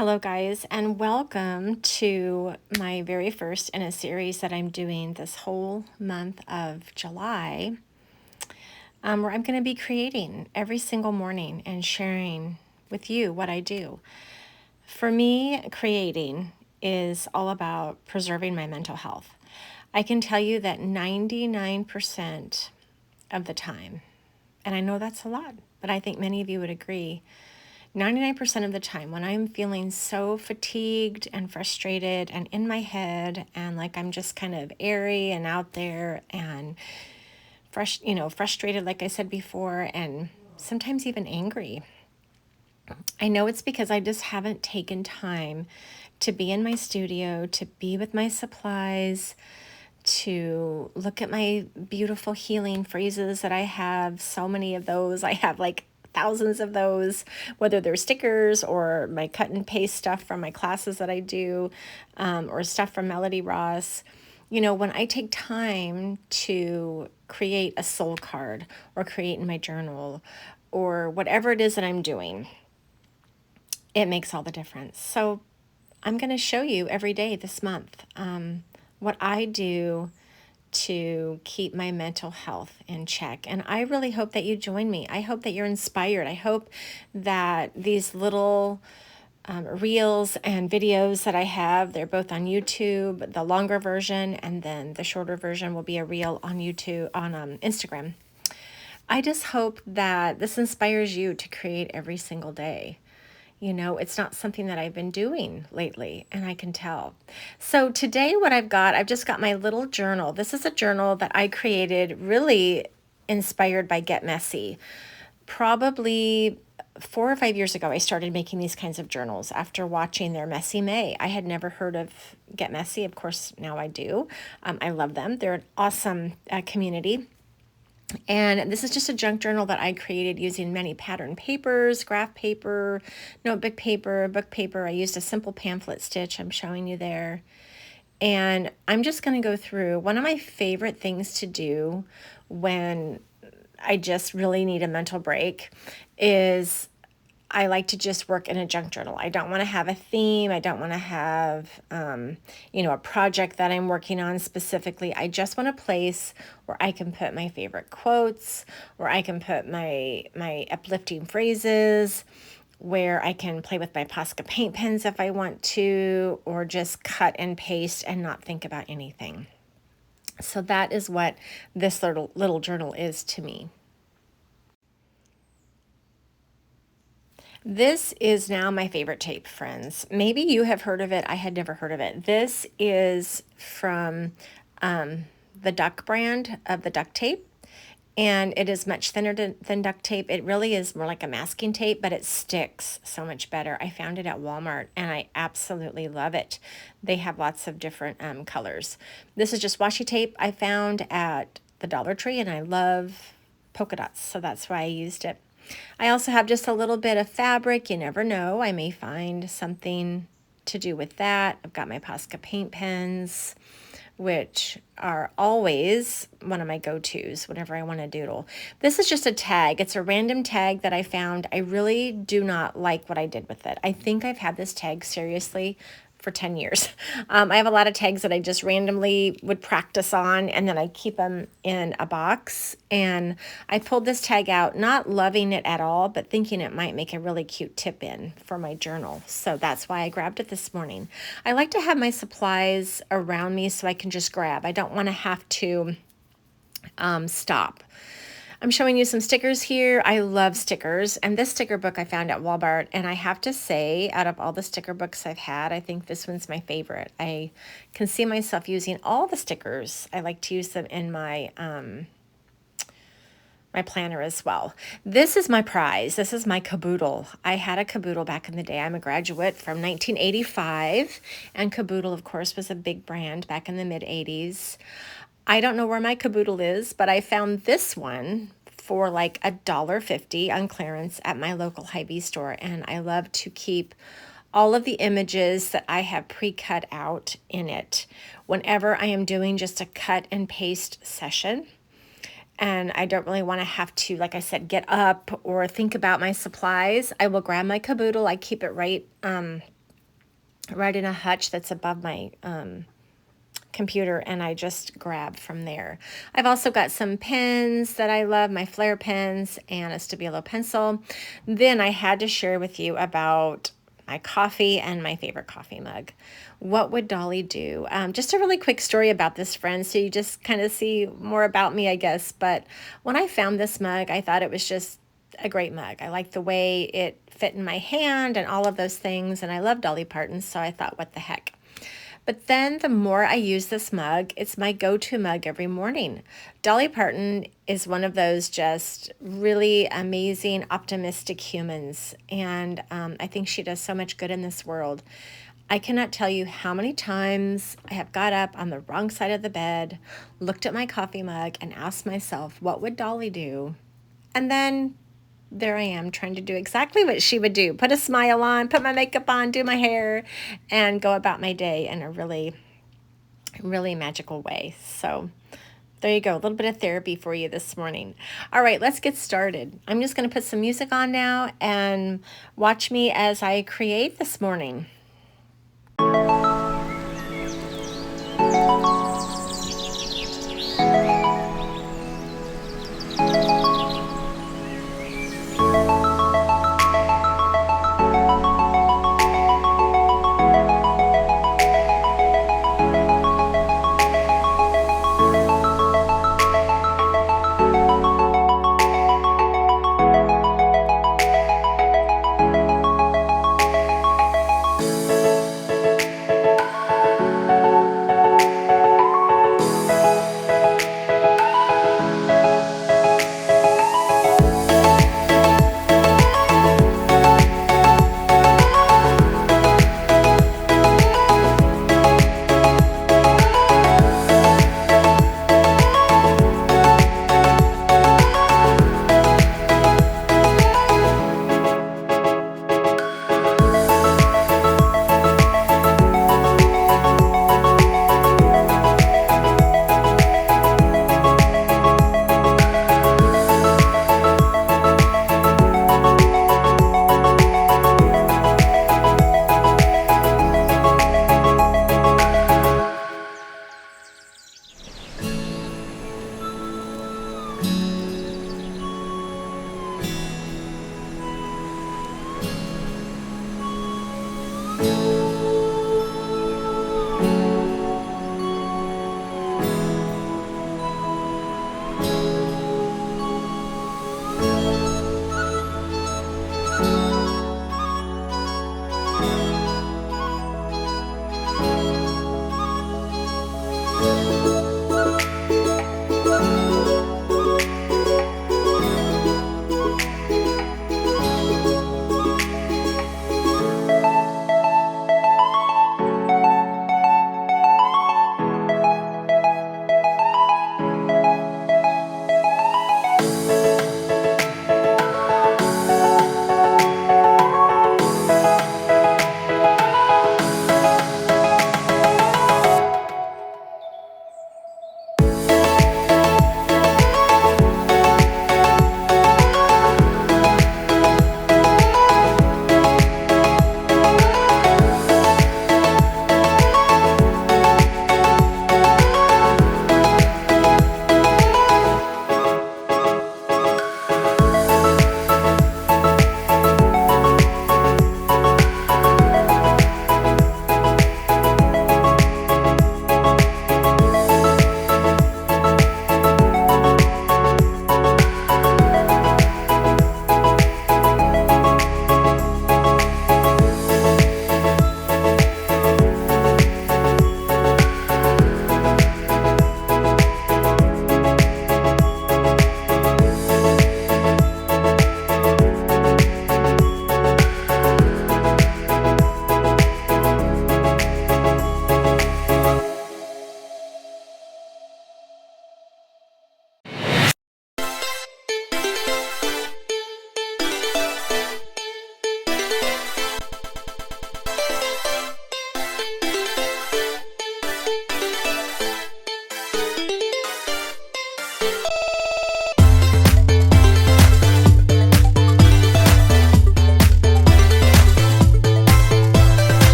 Hello, guys, and welcome to my very first in a series that I'm doing this whole month of July, where I'm going to be creating every single morning and sharing with you what I do. For me, creating is all about preserving my mental health. I can tell you that 99% of the time, and I know that's a lot, but I think many of you would agree, 99% of the time when I'm feeling so fatigued and frustrated and in my head and like I'm just kind of airy and out there and frustrated, like I said before, and sometimes even angry, I know it's because I just haven't taken time to be in my studio, to be with my supplies, to look at my beautiful healing phrases that I have. So many of those. I have like thousands of those, whether they're stickers or my cut and paste stuff from my classes that I do, or stuff from Melody Ross. You know, when I take time to create a soul card or create in my journal or whatever it is that I'm doing, it makes all the difference. So I'm going to show you every day this month what I do to keep my mental health in check. And I really hope that you join me. I hope that you're inspired. I hope that these little reels and videos that I have, they're both on YouTube, the longer version, and then the shorter version will be a reel on YouTube, on Instagram. I just hope that this inspires you to create every single day. You know, it's not something that I've been doing lately, and I can tell. So today what I've just got my little journal. This is a journal that I created really inspired by Get Messy. Probably 4 or 5 years ago, I started making these kinds of journals after watching their Messy May. I had never heard of Get Messy. Of course, now I do. I love them. They're an awesome community. And this is just a junk journal that I created using many pattern papers, graph paper, notebook paper, book paper. I used a simple pamphlet stitch I'm showing you there. And I'm just going to go through one of my favorite things to do when I just really need a mental break is I like to just work in a junk journal. I don't want to have a theme. I don't want to have, a project that I'm working on specifically. I just want a place where I can put my favorite quotes, where I can put my uplifting phrases, where I can play with my Posca paint pens if I want to, or just cut and paste and not think about anything. So that is what this little journal is to me. This is now my favorite tape, friends. Maybe you have heard of it. I had never heard of it. This is from the Duck brand of the duct tape, and it is much thinner than duct tape. It really is more like a masking tape, but it sticks so much better. I found it at Walmart, and I absolutely love it. They have lots of different colors. This is just washi tape I found at the Dollar Tree, and I love polka dots, so that's why I used it. I also have just a little bit of fabric. You never know. I may find something to do with that. I've got my Posca paint pens, which are always one of my go-tos whenever I want to doodle. This is just a tag. It's a random tag that I found. I really do not like what I did with it. I think I've had this tag seriously for 10 years. I have a lot of tags that I just randomly would practice on, and then I keep them in a box. And I pulled this tag out, not loving it at all, but thinking it might make a really cute tip in for my journal. So that's why I grabbed it this morning. I like to have my supplies around me so I can just grab. I don't want to have to stop. I'm showing you some stickers here. I love stickers, and this sticker book I found at Walmart, and I have to say, out of all the sticker books I've had, I think this one's my favorite. I can see myself using all the stickers. I like to use them in my my planner as well. This is my prize. This is my caboodle. I had a caboodle back in the day. I'm a graduate from 1985, and Caboodle, of course, was a big brand back in the mid-'80s. I don't know where my caboodle is, but I found this one for like $1.50 on clearance at my local Hy-Vee store, and I love to keep all of the images that I have pre-cut out in it whenever I am doing just a cut and paste session. And I don't really want to have to, like I said, get up or think about my supplies. I will grab my caboodle. I keep it right right in a hutch that's above my computer, and I just grab from there. I've also got some pens that I love, my Flair pens and a Stabilo pencil. Then I had to share with you about my coffee and my favorite coffee mug. What would Dolly do? Just a really quick story about this friend, so you just kind of see more about me, I guess. But when I found this mug, I thought it was just a great mug. I liked the way it fit in my hand and all of those things, and I love Dolly Parton, so I thought, what the heck. But then the more I use this mug, it's my go-to mug every morning. Dolly Parton is one of those just really amazing, optimistic humans. And I think she does so much good in this world. I cannot tell you how many times I have got up on the wrong side of the bed, looked at my coffee mug, and asked myself, what would Dolly do? And then there I am trying to do exactly what she would do, put a smile on, put my makeup on, do my hair, and go about my day in a really, really magical way. So there you go, a little bit of therapy for you this morning. All right, let's get started. I'm just going to put some music on now and watch me as I create this morning.